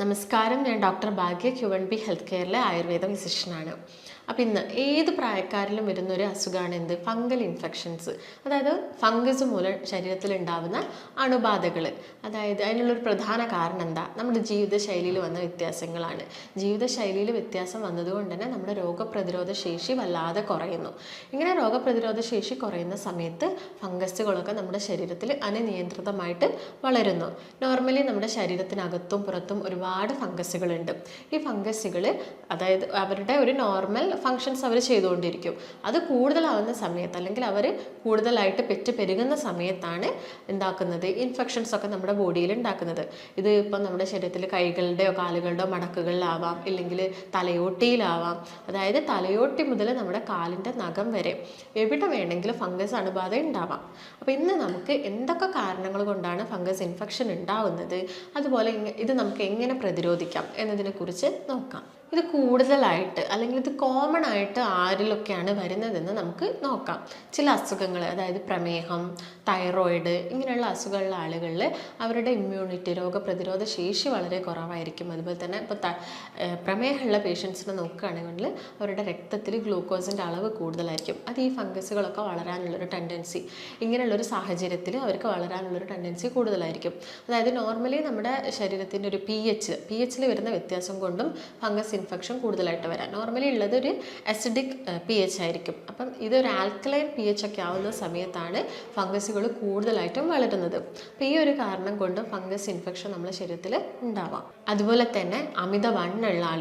നമസ്കാരം, ഞാൻ ഡോക്ടർ ഭാഗ്യ Q1B health കെയറിലെ Ayurveda ഫിസിഷ്യനാണ്. അപ്പോൾ ഇന്ന് ഏത് പ്രായക്കാരിലും വരുന്ന ഒരു അസുഖമാണ് എന്ത്? Fungal infections. അതായത് ഫംഗസ് മൂലം ശരീരത്തിൽ ഉണ്ടാകുന്ന അണുബാധകൾ. അതായത് അതിനുള്ളൊരു പ്രധാന കാരണം എന്താ? നമ്മുടെ ജീവിതശൈലിയിൽ വന്ന വ്യത്യാസങ്ങളാണ്. ജീവിതശൈലിയിൽ വ്യത്യാസം വന്നതുകൊണ്ട് തന്നെ നമ്മുടെ രോഗപ്രതിരോധ ശേഷി വല്ലാതെ കുറയുന്നു. ഇങ്ങനെ രോഗപ്രതിരോധ ശേഷി കുറയുന്ന സമയത്ത് ഫംഗസുകളൊക്കെ നമ്മുടെ ശരീരത്തിൽ അനിയന്ത്രിതമായിട്ട് വളരുന്നു. നോർമലി നമ്മുടെ ശരീരത്തിനകത്തും പുറത്തും ഒരുപാട് ഫംഗസുകളുണ്ട്. ഈ ഫംഗസുകൾ അതായത് അവരുടെ ഒരു നോർമൽ ഫങ്ഷൻസ് അവർ ചെയ്തുകൊണ്ടിരിക്കും. അത് കൂടുതലാവുന്ന സമയത്ത് അല്ലെങ്കിൽ അവർ കൂടുതലായിട്ട് പെരുകുന്ന സമയത്താണ് ഉണ്ടാക്കുന്നത് ഇൻഫെക്ഷൻസ് ഒക്കെ നമ്മുടെ ബോഡിയിൽ ഉണ്ടാക്കുന്നത്. ഇത് ഇപ്പം നമ്മുടെ ശരീരത്തിൽ കൈകളുടെയോ കാലുകളുടെയോ മടക്കുകളിലാവാം, ഇല്ലെങ്കിൽ തലയോട്ടിയിലാവാം. അതായത് തലയോട്ടി മുതൽ നമ്മുടെ കാലിൻ്റെ നഖം വരെ എവിടെ വേണമെങ്കിലും ഫംഗസ് അണുബാധ ഉണ്ടാവാം. അപ്പോൾ ഇന്ന് നമുക്ക് എന്തൊക്കെ കാരണങ്ങൾ കൊണ്ടാണ് ഫംഗസ് ഇൻഫെക്ഷൻ ഉണ്ടാവുന്നത്, അതുപോലെ ഇത് നമുക്ക് എങ്ങനെ പ്രതിരോധിക്കാം എന്നതിനെക്കുറിച്ച് നോക്കാം. ഇത് കൂടുതലായിട്ട് അല്ലെങ്കിൽ ഇത് കോമൺ ആയിട്ട് ആരിലൊക്കെയാണ് വരുന്നതെന്ന് നമുക്ക് നോക്കാം. ചില അസുഖങ്ങൾ, അതായത് പ്രമേഹം, തൈറോയിഡ്, ഇങ്ങനെയുള്ള അസുഖമുള്ള ആളുകളിൽ അവരുടെ ഇമ്മ്യൂണിറ്റി, രോഗപ്രതിരോധ ശേഷി വളരെ കുറവായിരിക്കും. അതുപോലെ തന്നെ ഇപ്പോൾ പ്രമേഹമുള്ള പേഷ്യൻസിനെ നോക്കുകയാണെങ്കിൽ അവരുടെ രക്തത്തിൽ ഗ്ലൂക്കോസിൻ്റെ അളവ് കൂടുതലായിരിക്കും. അത് ഈ ഫംഗസുകളൊക്കെ വളരാനുള്ളൊരു ടെൻഡൻസി, ഇങ്ങനെയുള്ളൊരു സാഹചര്യത്തിൽ അവർക്ക് വളരാനുള്ളൊരു ടെൻഡൻസി കൂടുതലായിരിക്കും. അതായത് നോർമലി നമ്മുടെ ശരീരത്തിൻ്റെ ഒരു പി എച്ചിൽ വരുന്ന വ്യത്യാസം കൊണ്ടും ഫംഗസ് ഇൻഫെക്ഷൻ കൂടുതലായിട്ട് വരാം. നോർമലി ഉള്ളത് ഒരു അസിഡിക് pH ആയിരിക്കും. അപ്പം ഇതൊരു ആൽക്കലൈൻ pH ഒക്കെ ആവുന്ന സമയത്താണ് ഫംഗസുകൾ കൂടുതലായിട്ടും വളരുന്നത്. അപ്പം ഈ ഒരു കാരണം കൊണ്ട് ഫംഗസ് ഇൻഫെക്ഷൻ നമ്മുടെ ശരീരത്തിൽ ഉണ്ടാവാം. അതുപോലെ തന്നെ അമിതവണ്ണമുള്ള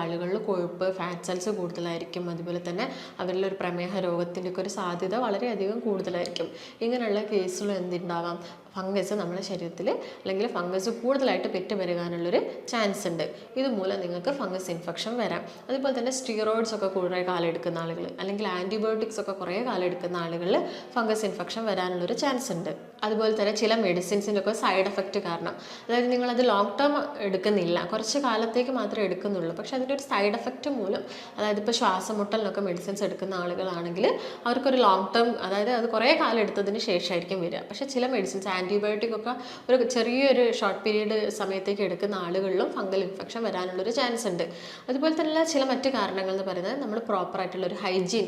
ആളുകളിൽ കൊഴുപ്പ്, ഫാറ്റ് സെൽസ് കൂടുതലായിരിക്കും. അതുപോലെ തന്നെ അവരിൽ ഒരു പ്രമേഹ രോഗത്തിൻ്റെ ഒക്കെ ഒരു സാധ്യത വളരെയധികം കൂടുതലായിരിക്കും. ഇങ്ങനെയുള്ള കേസിലും എന്തുണ്ടാവാം? ഫംഗസ് നമ്മുടെ ശരീരത്തിൽ അല്ലെങ്കിൽ ഫംഗസ് കൂടുതലായിട്ട് പെരുകാനുള്ളൊരു ചാൻസ് ഉണ്ട്. ഇതുമൂലം നിങ്ങൾക്ക് ഫംഗസ് ഇൻഫെക്ഷൻ വരാം. അതുപോലെ തന്നെ സ്റ്റിറോയിഡ്സ് ഒക്കെ കുറേ കാലം എടുക്കുന്ന ആളുകൾ, അല്ലെങ്കിൽ ആൻറ്റിബയോട്ടിക്സ് ഒക്കെ കുറേ കാലം എടുക്കുന്ന ആളുകളിൽ ഫംഗസ് ഇൻഫെക്ഷൻ വരാനുള്ളൊരു ചാൻസ് ഉണ്ട്. അതുപോലെ തന്നെ ചില മെഡിസിൻസിൻ്റെ ഒക്കെ സൈഡ് എഫക്റ്റ് കാരണം, അതായത് നിങ്ങളത് ലോങ് ടേം എടുക്കുന്നില്ല, കുറച്ച് കാലത്തേക്ക് മാത്രമേ എടുക്കുന്നുള്ളൂ, പക്ഷെ അതിൻ്റെ ഒരു സൈഡ് എഫക്റ്റ് മൂലം, അതായത് ഇപ്പോൾ ശ്വാസമുട്ടലിനൊക്കെ മെഡിസിൻസ് എടുക്കുന്ന ആളുകളാണെങ്കിൽ അവർക്കൊരു ലോങ് ടേം, അതായത് അത് കുറേ കാലം എടുത്തതിന് ശേഷമായിരിക്കും വരിക. പക്ഷേ ചില മെഡിസിൻസ്, ആൻറ്റിബയോട്ടിക് ഒക്കെ ഒരു ചെറിയൊരു ഷോർട്ട് പീരീഡ് സമയത്തേക്ക് എടുക്കുന്ന ആളുകളിലും ഫംഗൽ ഇൻഫെക്ഷൻ വരാനുള്ളൊരു ചാൻസ് ഉണ്ട്. അതുപോലെ തന്നെ ചില മറ്റ് കാരണങ്ങൾ എന്ന് പറയുന്നത് നമ്മൾ പ്രോപ്പറായിട്ടുള്ളൊരു ഹൈജീൻ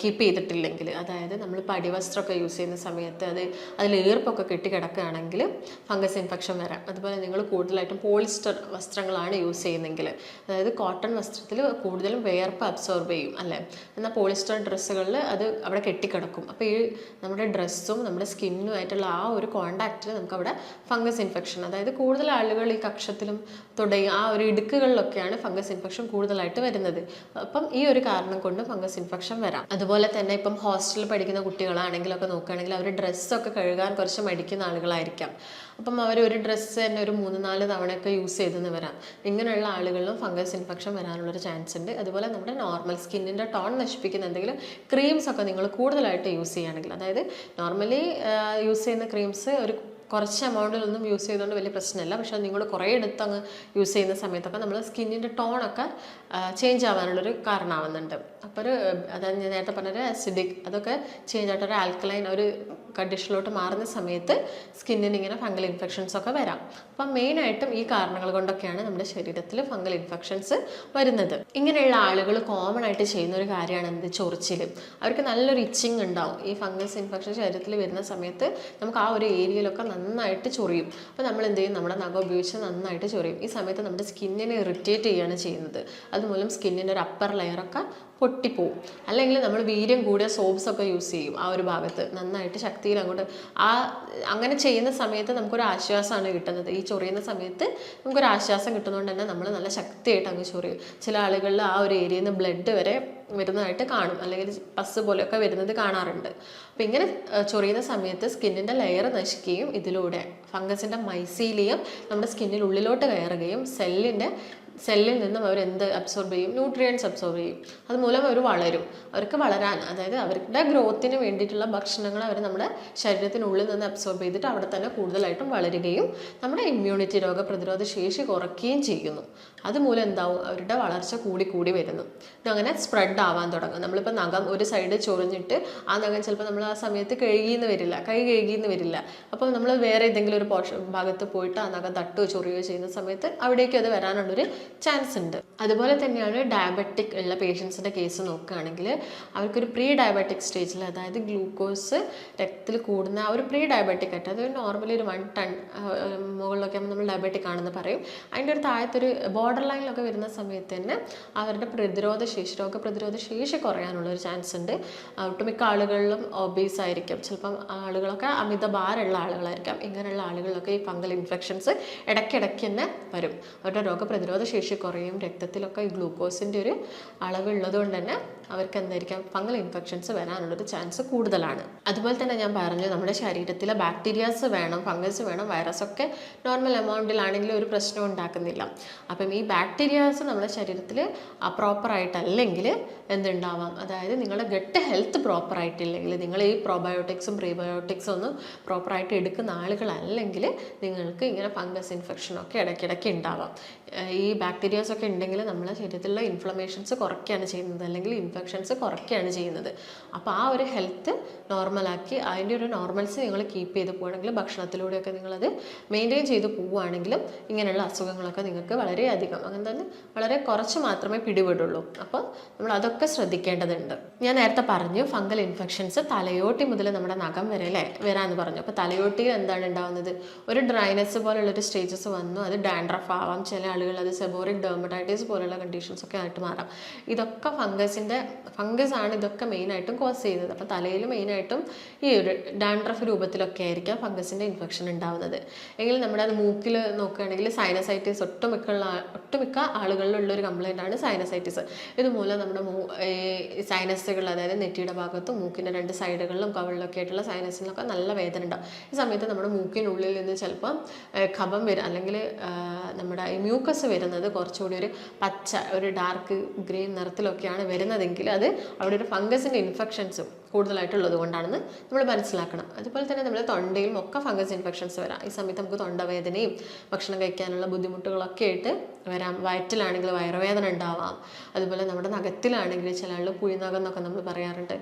കീപ്പ് ചെയ്തിട്ടില്ലെങ്കിൽ, അതായത് നമ്മൾ അടിവസ്ത്രമൊക്കെ യൂസ് ചെയ്യുന്ന സമയത്ത് അതിൽ ഈർപ്പൊക്കെ കെട്ടിക്കിടക്കുകയാണെങ്കിൽ ഫംഗസ് ഇൻഫെക്ഷൻ വരാം. അതുപോലെ നിങ്ങൾ കൂടുതലായിട്ടും പോളിസ്റ്റർ വസ്ത്രങ്ങളാണ് യൂസ് ചെയ്യുന്നതെങ്കിൽ, അതായത് കോട്ടൺ വസ്ത്രത്തിൽ കൂടുതലും വിയർപ്പ് അബ്സോർബ് ചെയ്യും അല്ലേ, എന്നാൽ പോളിസ്റ്റർ ഡ്രസ്സുകളിൽ അത് അവിടെ കെട്ടിക്കിടക്കും. അപ്പോൾ ഈ നമ്മുടെ ഡ്രസ്സും നമ്മുടെ സ്കിന്നുമായിട്ടുള്ള ആ ഒരു കോണ്ടാക്റ്റിൽ നമുക്ക് അവിടെ ഫംഗസ് ഇൻഫെക്ഷൻ, അതായത് കൂടുതൽ ആളുകൾ ഈ കക്ഷത്തിലും തുടങ്ങി ആ ഒരു ഇടുക്കുകളിലൊക്കെയാണ് ഫംഗസ് ഇൻഫെക്ഷൻ കൂടുതലായിട്ട് വരുന്നത്. അപ്പം ഈ ഒരു കാരണം കൊണ്ട് ഫംഗസ് ഇൻഫെക്ഷൻ വരാം. അതുപോലെ തന്നെ ഇപ്പം ഹോസ്റ്റലിൽ പഠിക്കുന്ന കുട്ടികളാണെങ്കിലൊക്കെ നോക്കുകയാണെങ്കിൽ അവർ ഡ്രസ്സൊക്കെ കഴുകാൻ കുറച്ച് മടിക്കുന്ന ആളുകളായിരിക്കാം. അപ്പം അവർ ഒരു ഡ്രസ്സ് തന്നെ ഒരു 3-4 തവണയൊക്കെ യൂസ് ചെയ്തെന്ന് വരാം. ഇങ്ങനെയുള്ള ആളുകളിലും ഫംഗസ് ഇൻഫെക്ഷൻ വരാനുള്ളൊരു ചാൻസ് ഉണ്ട്. അതുപോലെ നമ്മുടെ നോർമൽ സ്കിന്നിൻ്റെ ടോൺ നശിപ്പിക്കുന്ന എന്തെങ്കിലും ക്രീംസ് ഒക്കെ നിങ്ങൾ കൂടുതലായിട്ട് യൂസ് ചെയ്യുകയാണെങ്കിൽ, അതായത് നോർമലി യൂസ് ചെയ്യുന്ന ക്രീംസ് ഒരു കുറച്ച് എമൗണ്ടിലൊന്നും യൂസ് ചെയ്തുകൊണ്ട് വലിയ പ്രശ്നമില്ല, പക്ഷേ നിങ്ങൾ കുറേ എടുത്ത് അങ്ങ് യൂസ് ചെയ്യുന്ന സമയത്തൊക്കെ നമ്മൾ സ്കിന്നിൻ്റെ ടോണൊക്കെ ചേഞ്ച് ആവാനുള്ളൊരു കാരണമാവുന്നുണ്ട്. അപ്പോൾ അതായത് ഞാൻ നേരത്തെ പറഞ്ഞൊരു അസിഡിക് അതൊക്കെ ചേഞ്ച് ആയിട്ട് ഒരു ആൽക്കലൈൻ ഒരു കണ്ടീഷനിലോട്ട് മാറുന്ന സമയത്ത് സ്കിന്നിന് ഇങ്ങനെ ഫംഗൽ ഇൻഫെക്ഷൻസ് ഒക്കെ വരാം. അപ്പം മെയിനായിട്ടും ഈ കാരണങ്ങൾ കൊണ്ടൊക്കെയാണ് നമ്മുടെ ശരീരത്തിൽ ഫംഗൽ ഇൻഫെക്ഷൻസ് വരുന്നത്. ഇങ്ങനെയുള്ള ആളുകൾ കോമൺ ആയിട്ട് ചെയ്യുന്ന ഒരു കാര്യമാണ് എന്ത്? ചൊറിച്ചിൽ. അവർക്ക് നല്ലൊരു ഇച്ചിങ് ഉണ്ടാവും. ഈ ഫംഗസ് ഇൻഫെക്ഷൻ ശരീരത്തിൽ വരുന്ന സമയത്ത് നമുക്ക് ആ ഒരു ഏരിയയിലൊക്കെ നന്നായിട്ട് ചൊറിയും. അപ്പോൾ നമ്മൾ എന്ത് ചെയ്യും? നമ്മുടെ നഖം ഉപയോഗിച്ച് നന്നായിട്ട് ചൊറിയും. ഈ സമയത്ത് നമ്മുടെ സ്കിന്നിനെ ഇറിറ്റേറ്റ് ചെയ്യുകയാണ് ചെയ്യുന്നത്. അതുമൂലം സ്കിന്നിൻ്റെ ഒരു അപ്പർ ലെയറൊക്കെ പൊട്ടിപ്പോവും. അല്ലെങ്കിൽ നമ്മൾ വീര്യം കൂടിയ സോപ്സൊക്കെ യൂസ് ചെയ്യും ആ ഒരു ഭാഗത്ത് നന്നായിട്ട് ശക്തിയിൽ അങ്ങോട്ട്. അങ്ങനെ ചെയ്യുന്ന സമയത്ത് നമുക്കൊരു ആശ്വാസമാണ് കിട്ടുന്നത്. ഈ ചൊറിയുന്ന സമയത്ത് നമുക്കൊരു ആശ്വാസം കിട്ടുന്നതുകൊണ്ട് തന്നെ നമ്മൾ നല്ല ശക്തിയായിട്ട് അങ്ങ് ചൊറിയും. ചില ആളുകളിൽ ആ ഒരു ഏരിയയിൽ നിന്ന് ബ്ലഡ് വരെ വരുന്നതായിട്ട് കാണും, അല്ലെങ്കിൽ പസ് പോലെയൊക്കെ വരുന്നത് കാണാറുണ്ട്. അപ്പോൾ ഇങ്ങനെ ചൊറിയുന്ന സമയത്ത് സ്കിന്നിൻ്റെ ലെയർ നശിക്കുകയും ഇതിലൂടെ ഫംഗസിൻ്റെ മൈസീലിയം നമ്മുടെ സ്കിന്നിൽ ഉള്ളിലോട്ട് കയറുകയും സെല്ലിൽ നിന്നും അവർ എന്ത് അബ്സോർബ് ചെയ്യും? ന്യൂട്രിയൻസ് അബ്സോർബ് ചെയ്യും. അതുമൂലം അവർ വളരും. അവർക്ക് വളരാൻ, അതായത് അവരുടെ ഗ്രോത്തിന് വേണ്ടിയിട്ടുള്ള ഭക്ഷണങ്ങൾ അവർ നമ്മുടെ ശരീരത്തിനുള്ളിൽ നിന്ന് അബ്സോർബ് ചെയ്തിട്ട് അവിടെ തന്നെ കൂടുതലായിട്ടും വളരുകയും നമ്മുടെ ഇമ്മ്യൂണിറ്റി, രോഗപ്രതിരോധ ശേഷി കുറയ്ക്കുകയും ചെയ്യുന്നു. അതുമൂലം എന്താവും? അവരുടെ വളർച്ച കൂടി വരുന്നു. ഇതങ്ങനെ സ്പ്രെഡ് ആവാൻ തുടങ്ങും. നമ്മളിപ്പോൾ നഖം ഒരു സൈഡ് ചൊറിഞ്ഞിട്ട് ആ നഖം ചിലപ്പോൾ നമ്മൾ ആ സമയത്ത് കഴുകിയെന്ന് വരില്ല, കൈ കഴുകിയെന്ന് വരില്ല. അപ്പോൾ നമ്മൾ വേറെ ഏതെങ്കിലും ഒരു ഭാഗത്ത് പോയിട്ട് ആ നഖം തട്ടുകയോ ചൊറിയുകയോ ചെയ്യുന്ന സമയത്ത് അവിടേക്കും അത് വരാനുള്ളൊരു ചാൻസ് ഉണ്ട്. അതുപോലെ തന്നെയാണ് ഡയബറ്റിക് ഉള്ള പേഷ്യൻസിൻ്റെ കേസ് നോക്കുകയാണെങ്കിൽ അവർക്കൊരു പ്രീ ഡയബറ്റിക് സ്റ്റേജിൽ, അതായത് ഗ്ലൂക്കോസ് രക്തത്തിൽ കൂടുന്ന ആ ഒരു പ്രീ ഡയബറ്റിക് ആയിട്ട്, അത് നോർമലി ഒരു 1 ടൺ മുകളിലൊക്കെ നമ്മൾ ഡയബറ്റിക് ആണെന്ന് പറയും. അതിൻ്റെ ഒരു താഴത്തൊരു ബോർഡർ ലൈനിലൊക്കെ വരുന്ന സമയത്ത് തന്നെ അവരുടെ രോഗപ്രതിരോധ ശേഷി കുറയാനുള്ളൊരു ചാൻസ് ഉണ്ട്. ഒട്ടുമിക്ക ആളുകളിലും ഒബീസ് ആയിരിക്കും, ചിലപ്പം ആളുകളൊക്കെ അമിത ഭാരമുള്ള ആളുകളായിരിക്കാം. ഇങ്ങനെയുള്ള ആളുകളിലൊക്കെ ഈ ഫംഗൽ ഇൻഫെക്ഷൻസ് ഇടയ്ക്കിടയ്ക്ക് തന്നെ വരും. അവരുടെ രോഗപ്രതിരോധ ശേഷി കുറയും. രക്തത്തിലൊക്കെ ഈ ഗ്ലൂക്കോസിൻ്റെ ഒരു അളവുള്ളത് കൊണ്ട് തന്നെ അവർക്ക് എന്തായിരിക്കാം ഫംഗൽ ഇൻഫെക്ഷൻസ് വരാനുള്ളൊരു ചാൻസ് കൂടുതലാണ്. അതുപോലെ തന്നെ ഞാൻ പറഞ്ഞു, നമ്മുടെ ശരീരത്തിൽ ബാക്ടീരിയാസ് വേണം, ഫംഗസ് വേണം, വൈറസൊക്കെ നോർമൽ എമൗണ്ടിലാണെങ്കിലും ഒരു പ്രശ്നം ഉണ്ടാക്കുന്നില്ല. അപ്പം ഈ ബാക്ടീരിയാസ് നമ്മുടെ ശരീരത്തിൽ പ്രോപ്പറായിട്ടല്ലെങ്കിൽ എന്തുണ്ടാവാം, അതായത് നിങ്ങളുടെ ഗട്ട് ഹെൽത്ത് പ്രോപ്പറായിട്ടില്ലെങ്കിൽ, നിങ്ങൾ ഈ പ്രോബയോട്ടിക്സും പ്രീബയോട്ടിക്സും ഒന്നും പ്രോപ്പറായിട്ട് എടുക്കുന്ന ആളുകളല്ലെങ്കിൽ നിങ്ങൾക്ക് ഇങ്ങനെ ഫംഗസ് ഇൻഫെക്ഷനൊക്കെ ഇടയ്ക്കിടയ്ക്ക് ഉണ്ടാവാം. ഈ ബാക്ടീരിയാസൊക്കെ ഉണ്ടെങ്കിൽ നമ്മുടെ ശരീരത്തിലുള്ള ഇൻഫ്ലമേഷൻസ് കുറയ്ക്കുകയാണ് ചെയ്യുന്നത്, അല്ലെങ്കിൽ ഇൻഫെക്ഷൻസ് കുറയ്ക്കുകയാണ് ചെയ്യുന്നത്. അപ്പോൾ ആ ഒരു ഹെൽത്ത് നോർമലാക്കി അതിൻ്റെ ഒരു നോർമൽസ് നിങ്ങൾ കീപ്പ് ചെയ്ത് പോവുകയാണെങ്കിൽ, ഭക്ഷണത്തിലൂടെയൊക്കെ നിങ്ങളത് മെയിൻറ്റെയിൻ ചെയ്ത് പോവുകയാണെങ്കിലും ഇങ്ങനെയുള്ള അസുഖങ്ങളൊക്കെ നിങ്ങൾക്ക് വളരെയധികം, അങ്ങനെ തന്നെ വളരെ കുറച്ച് മാത്രമേ പിടിപെടുള്ളൂ. അപ്പോൾ നമ്മൾ അതൊക്കെ ശ്രദ്ധിക്കേണ്ടതുണ്ട്. ഞാൻ നേരത്തെ പറഞ്ഞു ഫംഗൽ ഇൻഫെക്ഷൻസ് തലയോട്ടി മുതൽ നമ്മുടെ നഖം വരെ അല്ലേ വരാമെന്ന് പറഞ്ഞു. അപ്പോൾ തലയോട്ടിയിൽ എന്താണ് ഉണ്ടാകുന്നത്, ഒരു ഡ്രൈനെസ് പോലുള്ളൊരു സ്റ്റേജസ് വന്നു. അത് ഡാൻഡ്രഫ് ആവാം, ചില ആളുകൾ അത് സെബോറിക് ഡെർമറ്റൈറ്റിസ് പോലുള്ള കണ്ടീഷൻസ് ഒക്കെ ആയിട്ട് മാറാം. ഇതൊക്കെ ഫംഗസ് ആണ് ഇതൊക്കെ മെയിനായിട്ടും കോസ് ചെയ്യുന്നത്. അപ്പോൾ തലയിൽ മെയിനായിട്ടും ഈ ഒരു ഡാൻഡ്രഫ് രൂപത്തിലൊക്കെ ആയിരിക്കാം ഫംഗസിൻ്റെ ഇൻഫെക്ഷൻ ഉണ്ടാകുന്നത്. എങ്കിൽ നമ്മുടെ അത് മൂക്കിൽ നോക്കുകയാണെങ്കിൽ സൈനസൈറ്റിസ് ഒട്ടുമിക്ക ആളുകളിലുള്ളൊരു കംപ്ലൈൻ്റ് ആണ് സൈനസൈറ്റിസ്. ഇതുമൂലം നമ്മുടെ സൈനസുകൾ, അതായത് നെറ്റിയുടെ ഭാഗത്തും മൂക്കിൻ്റെ 2 സൈഡുകളിലും കവിളിലൊക്കെ ആയിട്ടുള്ള സൈനസിനൊക്കെ നല്ല വേദന ഉണ്ടാവും. ഈ സമയത്ത് നമ്മുടെ മൂക്കിനുള്ളിൽ നിന്ന് ചിലപ്പം കഫം വരും, അല്ലെങ്കിൽ നമ്മുടെ മ്യൂക്കസ് വരുന്നത് കുറച്ചുകൂടി ഒരു പച്ച, ഒരു ഡാർക്ക് ഗ്രീൻ നിറത്തിലൊക്കെയാണ് വരുന്നതെങ്കിൽ അത് അവിടെ ഒരു ഫംഗസിൻ്റെ ഇൻഫെക്ഷൻസും കൂടുതലായിട്ടുള്ളത് കൊണ്ടാണെന്ന് നമ്മൾ മനസ്സിലാക്കണം. അതുപോലെ തന്നെ നമ്മുടെ തൊണ്ടയിലും ഒക്കെ ഫംഗസ് ഇൻഫെക്ഷൻസ് വരാം. ഈ സമയത്ത് നമുക്ക് തൊണ്ടവേദനയും ഭക്ഷണം കഴിക്കാനുള്ള ബുദ്ധിമുട്ടുകളൊക്കെ ആയിട്ട് വരാം. വയറ്റിലാണെങ്കിൽ വയറുവേദന ഉണ്ടാവാം. അതുപോലെ നമ്മുടെ നഖത്തിലാണെങ്കിൽ ചില ആൾ പുഴിനഖം എന്നൊക്കെ നമ്മൾ പറയാറുണ്ട്.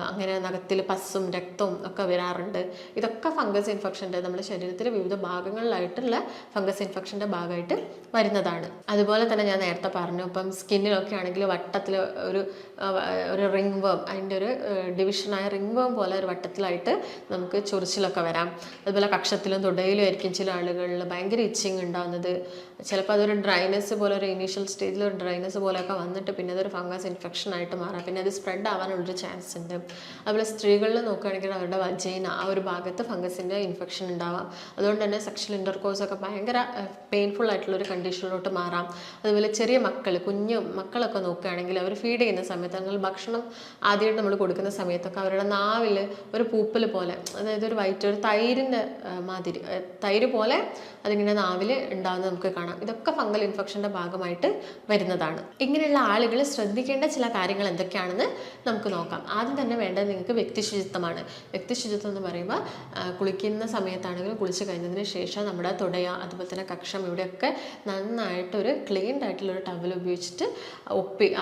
അങ്ങനെ നഖത്തിൽ പസ്സും രക്തവും ഒക്കെ വരാറുണ്ട്. ഇതൊക്കെ ഫംഗസ് ഇൻഫെക്ഷൻ്റെ, നമ്മുടെ ശരീരത്തിലെ വിവിധ ഭാഗങ്ങളിലായിട്ടുള്ള ഫംഗസ് ഇൻഫെക്ഷൻ്റെ ഭാഗമായിട്ട് വരുന്നതാണ്. അതുപോലെ തന്നെ ഞാൻ നേരത്തെ പറഞ്ഞു, ഇപ്പം സ്കിന്നിലൊക്കെ ആണെങ്കിൽ വട്ടത്തിൽ ഒരു റിംഗ് വേം, അതിൻ്റെ ഒരു ഡിവിഷനായ റിംഗ് വേം പോലെ ഒരു വട്ടത്തിലായിട്ട് നമുക്ക് ചൊറിച്ചിലൊക്കെ വരാം. അതുപോലെ കക്ഷത്തിലും തുടയിലും ആയിരിക്കും ചില ആളുകളിൽ ഭയങ്കര ഇച്ചിങ് ഉണ്ടാകുന്നത്. ചിലപ്പോൾ അതൊരു ഡ്രൈനെസ് പോലെ, ഒരു ഇനീഷ്യൽ സ്റ്റേജിൽ ഒരു ഡ്രൈനെസ് പോലെയൊക്കെ വന്നിട്ട് പിന്നെ അതൊരു ഫംഗസ് ഇൻഫെക്ഷൻ ആയിട്ട് മാറാം. പിന്നെ അത് സ്പ്രെഡ് ആവാനുള്ളൊരു ചാൻസ് ഉണ്ട്. അതുപോലെ സ്ത്രീകളിൽ നോക്കുകയാണെങ്കിൽ അവരുടെ വജൈന ആ ഒരു ഭാഗത്ത് ഫംഗസിൻ്റെ ഇൻഫെക്ഷൻ ഉണ്ടാവാം. അതുകൊണ്ട് തന്നെ സെക്ഷൽ ഇൻ്റർകോഴ്സ് ഒക്കെ ഭയങ്കര പെയിൻഫുൾ ആയിട്ടുള്ളൊരു കണ്ടീഷനിലോട്ട് മാറാം. അതുപോലെ ചെറിയ കുഞ്ഞു മക്കളൊക്കെ നോക്കുകയാണെങ്കിൽ അവർ ഫീഡ് ചെയ്യുന്ന സമയത്ത്, അല്ലെങ്കിൽ ഭക്ഷണം ആദ്യമായിട്ട് നമ്മൾ കൊടുക്കുന്ന സമയത്തൊക്കെ അവരുടെ നാവിൽ ഒരു പൂപ്പൽ പോലെ, അതായത് ഒരു തൈരിൻ്റെ മാതിരി, തൈര് പോലെ അതിങ്ങനെ നാവിൽ ഉണ്ടാകുന്നത് നമുക്ക് കാണാം. ഇതൊക്കെ ഫംഗൽ ഇൻഫെക്ഷൻ്റെ ഭാഗമായിട്ട് വരുന്നതാണ്. ഇങ്ങനെയുള്ള ആളുകൾ ശ്രദ്ധിക്കേണ്ട ചില കാര്യങ്ങൾ എന്തൊക്കെയാണെന്ന് നമുക്ക് നോക്കാം. ആദ്യം തന്നെ വേണ്ടത് നിങ്ങൾക്ക് വ്യക്തിശുചിത്വമാണ്. വ്യക്തിശുചിത്വം എന്ന് പറയുമ്പോൾ കുളിക്കുന്ന സമയത്താണെങ്കിലും കുളിച്ച് കഴിഞ്ഞതിന് ശേഷം നമ്മുടെ തുടയ, അതുപോലെ തന്നെ കക്ഷം, ഇവിടെയൊക്കെ നന്നായിട്ടൊരു ക്ലീൻഡ് ആയിട്ടുള്ളൊരു ടവൽ ഉപയോഗിച്ചിട്ട്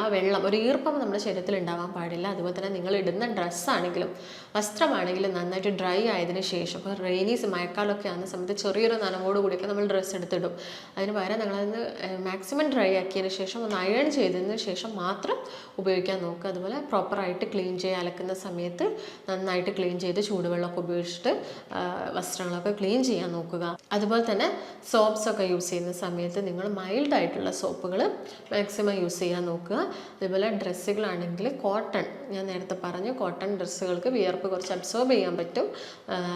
ആ വെള്ളം, ഒരു ഈർപ്പം നമ്മുടെ ശരീരത്തിൽ ഉണ്ടാവാൻ പാടില്ല. അതുപോലെ തന്നെ നിങ്ങൾ ഇടുന്ന ഡ്രസ്സാണെങ്കിലും വസ്ത്രമാണെങ്കിലും നന്നായിട്ട് ഡ്രൈ ആയതിനു ശേഷം, ഇപ്പോൾ മഴക്കാലമൊക്കെ ആകുന്ന സമയത്ത് ചെറിയൊരു നനവോട് കൂടിയൊക്കെ നമ്മൾ ഡ്രസ്സ് എടുത്തിടും. അതിന് പകരം നിങ്ങളതിന് മാക്സിമം ഡ്രൈ ആക്കിയതിന് ശേഷം ഒന്ന് അയൺ ചെയ്തതിന് ശേഷം മാത്രം ഉപയോഗിക്കാൻ നോക്കുക. അതുപോലെ പ്രോപ്പറായിട്ട് ക്ലീൻ ചെയ്യുക, അലക്കുന്ന സമയത്ത് നന്നായിട്ട് ക്ലീൻ ചെയ്ത് ചൂടുവെള്ളമൊക്കെ ഉപയോഗിച്ചിട്ട് വസ്ത്രങ്ങളൊക്കെ ക്ലീൻ ചെയ്യാൻ നോക്കുക. അതുപോലെ തന്നെ സോപ്സൊക്കെ യൂസ് ചെയ്യുന്ന സമയത്ത് നിങ്ങൾ മൈൽഡായിട്ടുള്ള സോപ്പുകൾ മാക്സിമം യൂസ് ചെയ്യാൻ നോക്കുക. അതുപോലെ ഡ്രസ്സുകളാണെങ്കിൽ കോട്ടൺ, ഞാൻ നേരത്തെ പറഞ്ഞു കോട്ടൺ ഡ്രസ്സുകൾക്ക് വിയർപ്പ് കുറച്ച് അബ്സോർബ് ചെയ്യാൻ പറ്റും.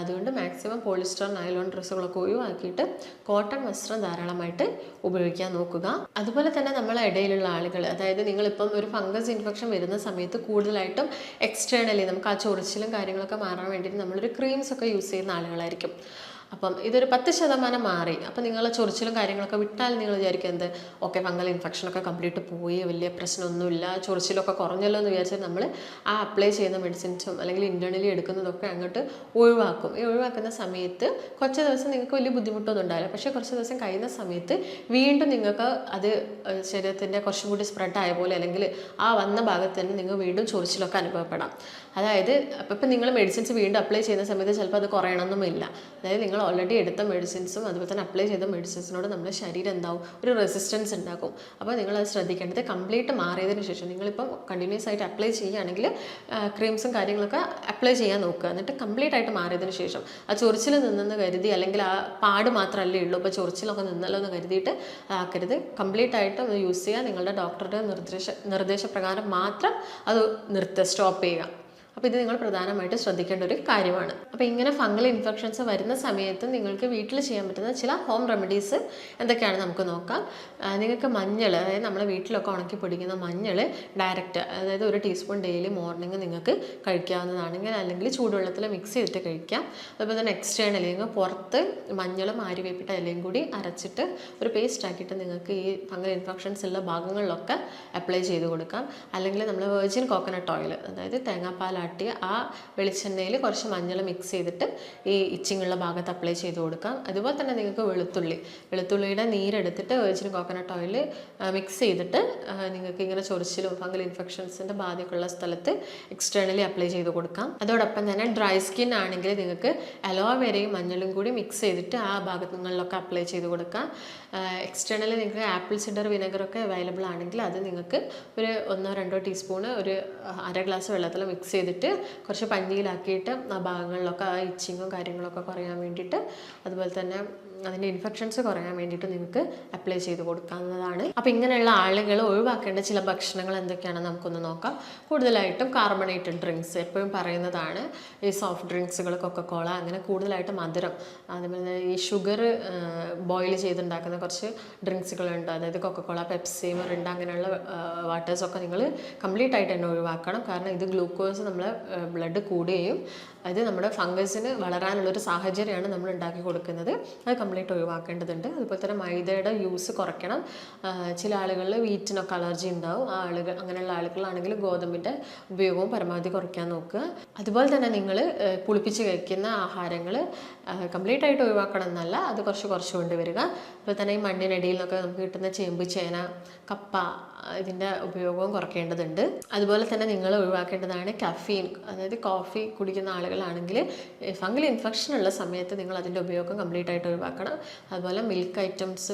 അതുകൊണ്ട് മാക്സിമം പോളിസ്റ്റർ, നൈലോൺ ഡ്രസ്സുകളൊക്കെ ഒഴിവാക്കിയിട്ട് കോട്ടൺ വസ്ത്രം ധാരാളമായിട്ട് ഉപയോഗിക്കാൻ നോക്കുക. അതുപോലെ തന്നെ നമ്മളെ ഇടയിലുള്ള ആളുകൾ, അതായത് നിങ്ങളിപ്പം ഒരു ഫംഗസ് ഇൻഫെക്ഷൻ വരുന്ന സമയത്ത് കൂടുതലായിട്ടും എക്സ്റ്റേണലി നമുക്ക് ആ ചൊറിച്ചിലും കാര്യങ്ങളൊക്കെ മാറാൻ വേണ്ടിയിട്ട് നമ്മളൊരു ക്രീംസൊക്കെ യൂസ് ചെയ്യുന്ന ആളുകളായിരിക്കും. അപ്പം ഇതൊരു 10% മാറി. അപ്പം നിങ്ങൾ ചൊറിച്ചിലും കാര്യങ്ങളൊക്കെ വിട്ടാൽ നിങ്ങൾ വിചാരിക്കും എന്ത് ഓക്കെ ഫംഗൽ ഇൻഫെക്ഷനൊക്കെ കംപ്ലീറ്റ് പോയി, വലിയ പ്രശ്നമൊന്നുമില്ല, ചൊറിച്ചിലൊക്കെ കുറഞ്ഞല്ലോ എന്ന് വിചാരിച്ചാൽ നമ്മൾ ആ അപ്ലൈ ചെയ്യുന്ന മെഡിസിൻസും അല്ലെങ്കിൽ ഇൻറ്റേർണലി എടുക്കുന്നതൊക്കെ അങ്ങോട്ട് ഒഴിവാക്കും. ഈ ഒഴിവാക്കുന്ന സമയത്ത് കുറച്ച് ദിവസം നിങ്ങൾക്ക് വലിയ ബുദ്ധിമുട്ടൊന്നും ഉണ്ടാവില്ല. പക്ഷേ കുറച്ച് ദിവസം കഴിയുന്ന സമയത്ത് വീണ്ടും നിങ്ങൾക്ക് അത് ശരീരത്തിൻ്റെ കുറച്ചും കൂടി സ്പ്രെഡായ പോലെ അല്ലെങ്കിൽ ആ വന്ന ഭാഗത്ത് തന്നെ നിങ്ങൾ വീണ്ടും ചൊറിച്ചിലൊക്കെ അനുഭവപ്പെടാം. അതായത് അപ്പം നിങ്ങൾ മെഡിസിൻസ് വീണ്ടും അപ്ലൈ ചെയ്യുന്ന സമയത്ത് ചിലപ്പോൾ അത് കുറയണമെന്നുമില്ല. അതായത് നിങ്ങൾ ഓൾറെഡി എടുത്ത മെഡിസിൻസും അതുപോലെ തന്നെ അപ്ലൈ ചെയ്ത മെഡിസിൻസിനോട് നമ്മുടെ ശരീരം എന്താവും, ഒരു റെസിസ്റ്റൻസ് ഉണ്ടാക്കും. അപ്പോൾ നിങ്ങളത് ശ്രദ്ധിക്കേണ്ടത് കംപ്ലീറ്റ് മാറിയതിന് ശേഷം നിങ്ങളിപ്പം കണ്ടിന്യൂസ് ആയിട്ട് അപ്ലൈ ചെയ്യുകയാണെങ്കിൽ ക്രീംസും കാര്യങ്ങളൊക്കെ അപ്ലൈ ചെയ്യാൻ നോക്കുക. എന്നിട്ട് കംപ്ലീറ്റ് ആയിട്ട് മാറിയതിന് ശേഷം ആ ചൊറിച്ചിൽ നിന്നെന്ന് കരുതി അല്ലെങ്കിൽ ആ പാട് മാത്രമല്ലേ ഉള്ളൂ, ഇപ്പോൾ ചൊറിച്ചിലൊക്കെ നിന്നല്ലോ എന്ന് കരുതിയിട്ട് ആക്കരുത്. കംപ്ലീറ്റ് ആയിട്ട് ഒന്ന് യൂസ് ചെയ്യുക. നിങ്ങളുടെ ഡോക്ടറുടെ നിർദ്ദേശപ്രകാരം മാത്രം അത് സ്റ്റോപ്പ് ചെയ്യുക. അപ്പോൾ ഇത് നിങ്ങൾ പ്രധാനമായിട്ട് ശ്രദ്ധിക്കേണ്ട ഒരു കാര്യമാണ്. അപ്പോൾ ഇങ്ങനെ ഫംഗൽ ഇൻഫെക്ഷൻസ് വരുന്ന സമയത്ത് നിങ്ങൾക്ക് വീട്ടിൽ ചെയ്യാൻ പറ്റുന്ന ചില ഹോം റെമഡീസ് എന്തൊക്കെയാണ് നമുക്ക് നോക്കാം. നിങ്ങൾക്ക് മഞ്ഞൾ, അതായത് നമ്മളെ വീട്ടിലൊക്കെ ഉണക്കി പൊടിക്കുന്ന മഞ്ഞൾ ഡയറക്റ്റ്, അതായത് 1 ടീസ്പൂൺ ഡെയിലി മോർണിംഗ് നിങ്ങൾക്ക് കഴിക്കാവുന്നതാണെങ്കിൽ അല്ലെങ്കിൽ ചൂടുവെള്ളത്തിൽ മിക്സ് ചെയ്തിട്ട് കഴിക്കാം. അതുപോലെ തന്നെ എക്സ്റ്റേണലി നിങ്ങൾ പുറത്ത് മഞ്ഞളും ആര്യവേപ്പിട്ട ഇലയും കൂടി അരച്ചിട്ട് ഒരു പേസ്റ്റ് ആക്കിയിട്ട് നിങ്ങൾക്ക് ഈ ഫംഗൽ ഇൻഫെക്ഷൻസ് ഉള്ള ഭാഗങ്ങളിലൊക്കെ അപ്ലൈ ചെയ്ത് കൊടുക്കാം. അല്ലെങ്കിൽ നമ്മൾ വെർജിൻ കോക്കനട്ട് ഓയിൽ, അതായത് തേങ്ങാപ്പാൽ ആ വെളിച്ചെണ്ണയിൽ കുറച്ച് മഞ്ഞൾ മിക്സ് ചെയ്തിട്ട് ഈ ഇച്ചിങ്ങുള്ള ഭാഗത്ത് അപ്ലൈ ചെയ്ത് കൊടുക്കാം. അതുപോലെ തന്നെ നിങ്ങൾക്ക് വെളുത്തുള്ളിയുടെ നീരെടുത്തിട്ട് വെർജിൻ കോക്കനട്ട് ഓയിൽ മിക്സ് ചെയ്തിട്ട് നിങ്ങൾക്ക് ഇങ്ങനെ ചൊറിച്ചിലും ഫംഗൽ ഇൻഫെക്ഷൻസിൻ്റെ ബാധയൊക്കെയുള്ള സ്ഥലത്ത് എക്സ്റ്റേണലി അപ്ലൈ ചെയ്ത് കൊടുക്കാം. അതോടൊപ്പം തന്നെ ഡ്രൈ സ്കിൻ ആണെങ്കിൽ നിങ്ങൾക്ക് അലോവേരയും മഞ്ഞളും കൂടി മിക്സ് ചെയ്തിട്ട് ആ ഭാഗങ്ങളിലൊക്കെ അപ്ലൈ ചെയ്ത് കൊടുക്കാം. എക്സ്റ്റേണലി നിങ്ങൾക്ക് ആപ്പിൾ സിഡർ വിനെഗറൊക്കെ അവൈലബിൾ ആണെങ്കിൽ അത് നിങ്ങൾക്ക് ഒരു 1-2 ടീസ്പൂണ് ഒരു അര ഗ്ലാസ് വെള്ളത്തിൽ മിക്സ് ചെയ്തിട്ട് കുറച്ച് പഞ്ഞിയിലാക്കിയിട്ട് ആ ഭാഗങ്ങളിലൊക്കെ ആ ഇച്ചിങ്ങും കാര്യങ്ങളൊക്കെ കുറയാൻ വേണ്ടിയിട്ട്, അതുപോലെ തന്നെ അതിൻ്റെ ഇൻഫെക്ഷൻസ് കുറയാൻ വേണ്ടിയിട്ട് നിങ്ങൾക്ക് അപ്ലൈ ചെയ്ത് കൊടുക്കാവുന്നതാണ്. അപ്പോൾ ഇങ്ങനെയുള്ള ആളുകൾ ഒഴിവാക്കേണ്ട ചില ഭക്ഷണങ്ങൾ എന്തൊക്കെയാണെന്ന് നമുക്കൊന്ന് നോക്കാം. കൂടുതലായിട്ടും കാർബണേറ്റഡ് ഡ്രിങ്ക്സ് എപ്പോഴും പറയുന്നതാണ്. ഈ സോഫ്റ്റ് ഡ്രിങ്ക്സുകൾ, കൊക്കക്കോള, അങ്ങനെ കൂടുതലായിട്ട് മധുരം, അതുപോലെ ഈ ഷുഗർ ബോയിൽ ചെയ്തുണ്ടാക്കുന്ന കുറച്ച് ഡ്രിങ്ക്സുകളുണ്ട്. അതായത് കൊക്കക്കോള, പെപ്സി, മിറിണ്ട അങ്ങനെയുള്ള വാട്ടേഴ്സൊക്കെ നിങ്ങൾ കംപ്ലീറ്റ് ആയിട്ട് തന്നെ ഒഴിവാക്കണം. കാരണം ഇത് ഗ്ലൂക്കോസ് നമ്മളെ ബ്ലഡ് കൂടുകയും അത് നമ്മുടെ ഫംഗസിന് വളരാനുള്ളൊരു സാഹചര്യമാണ് നമ്മൾ ഉണ്ടാക്കി കൊടുക്കുന്നത്. അത് കംപ്ലീറ്റ് ഒഴിവാക്കേണ്ടതുണ്ട്. അതുപോലെ തന്നെ മൈദയുടെ യൂസ് കുറയ്ക്കണം. ചില ആളുകളിൽ വീറ്റിനൊക്കെ അലർജി ഉണ്ടാവും. അങ്ങനെയുള്ള ആളുകളാണെങ്കിൽ ഗോതമ്പിൻ്റെ ഉപയോഗവും പരമാവധി കുറയ്ക്കാൻ നോക്കുക. അതുപോലെ തന്നെ നിങ്ങൾ പുളിപ്പിച്ച് കഴിക്കുന്ന ആഹാരങ്ങൾ കംപ്ലീറ്റ് ആയിട്ട് ഒഴിവാക്കണം എന്നല്ല, അത് കുറച്ച് കൊണ്ടുവരിക. അതുപോലെ തന്നെ ഈ മണ്ണിനടിയിൽ നിന്നൊക്കെ നമുക്ക് കിട്ടുന്ന ചേമ്പ്, ചേന, കപ്പ, ഇതിൻ്റെ ഉപയോഗവും കുറയ്ക്കേണ്ടതുണ്ട്. അതുപോലെ തന്നെ നിങ്ങൾ ഒഴിവാക്കേണ്ടതാണ് കഫീൻ, അതായത് കോഫി കുടിക്കുന്ന ആളുകളാണെങ്കിൽ ഫംഗൽ ഇൻഫെക്ഷൻ ഉള്ള സമയത്ത് നിങ്ങൾ അതിൻ്റെ ഉപയോഗം കംപ്ലീറ്റ് ആയിട്ട് ഒഴിവാക്കണം. അതുപോലെ മിൽക്ക് ഐറ്റംസ്,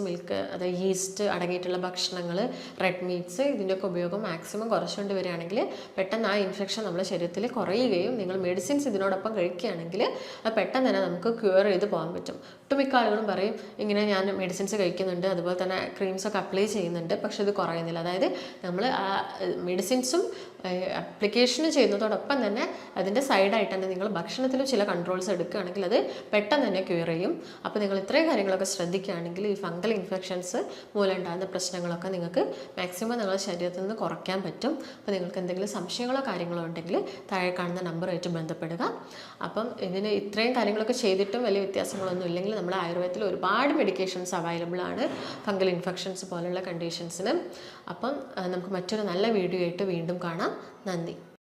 അതായത് ഈസ്റ്റ് അടങ്ങിയിട്ടുള്ള ഭക്ഷണങ്ങൾ, റെഡ് മീറ്റ്സ്, ഇതിൻ്റെയൊക്കെ ഉപയോഗം മാക്സിമം കുറച്ചുകൊണ്ട് വരികയാണെങ്കിൽ പെട്ടെന്ന് ആ ഇൻഫെക്ഷൻ നമ്മുടെ ശരീരത്തിൽ കുറയുകയും നിങ്ങൾ മെഡിസിൻസ് ഇതിനോടൊപ്പം കഴിക്കുകയാണെങ്കിൽ അത് പെട്ടെന്ന് തന്നെ നമുക്ക് ക്യൂർ ചെയ്ത് പോകാൻ പറ്റും. ഒട്ടുമിക്ക ആളുകളും പറയും ഇങ്ങനെ ഞാൻ മെഡിസിൻസ് കഴിക്കുന്നുണ്ട്, അതുപോലെ തന്നെ ക്രീംസൊക്കെ അപ്ലൈ ചെയ്യുന്നുണ്ട്, പക്ഷെ ഇത് കുറയുന്നില്ല. അതായത് നമ്മൾ ആ മെഡിസിൻസും അപ്ലിക്കേഷന് ചെയ്യുന്നതോടൊപ്പം തന്നെ അതിൻ്റെ സൈഡായിട്ട് തന്നെ നിങ്ങൾ ഭക്ഷണത്തിലും ചില കൺട്രോൾസ് എടുക്കുകയാണെങ്കിൽ അത് പെട്ടെന്ന് തന്നെ ക്യൂർ ചെയ്യും. അപ്പോൾ നിങ്ങൾ ഇത്രയും കാര്യങ്ങളൊക്കെ ശ്രദ്ധിക്കുകയാണെങ്കിൽ ഈ ഫംഗൽ ഇൻഫെക്ഷൻസ് മൂലം ഉണ്ടാകുന്ന പ്രശ്നങ്ങളൊക്കെ നിങ്ങൾക്ക് മാക്സിമം നിങ്ങളുടെ ശരീരത്തിൽ നിന്ന് കുറയ്ക്കാൻ പറ്റും. അപ്പോൾ നിങ്ങൾക്ക് എന്തെങ്കിലും സംശയങ്ങളോ കാര്യങ്ങളോ ഉണ്ടെങ്കിൽ താഴെ കാണുന്ന നമ്പറുമായിട്ട് ബന്ധപ്പെടുക. അപ്പം ഇതിന് ഇത്രയും കാര്യങ്ങളൊക്കെ ചെയ്തിട്ടും വലിയ വ്യത്യാസങ്ങളൊന്നും ഇല്ലെങ്കിൽ നമ്മുടെ ആയുർവേദത്തിൽ ഒരുപാട് മെഡിക്കേഷൻസ് അവൈലബിൾ ആണ് ഫംഗൽ ഇൻഫെക്ഷൻസ് പോലുള്ള കണ്ടീഷൻസിന്. അപ്പം നമുക്ക് മറ്റൊരു നല്ല വീഡിയോ ആയിട്ട് വീണ്ടും കാണാം. നന്ദി.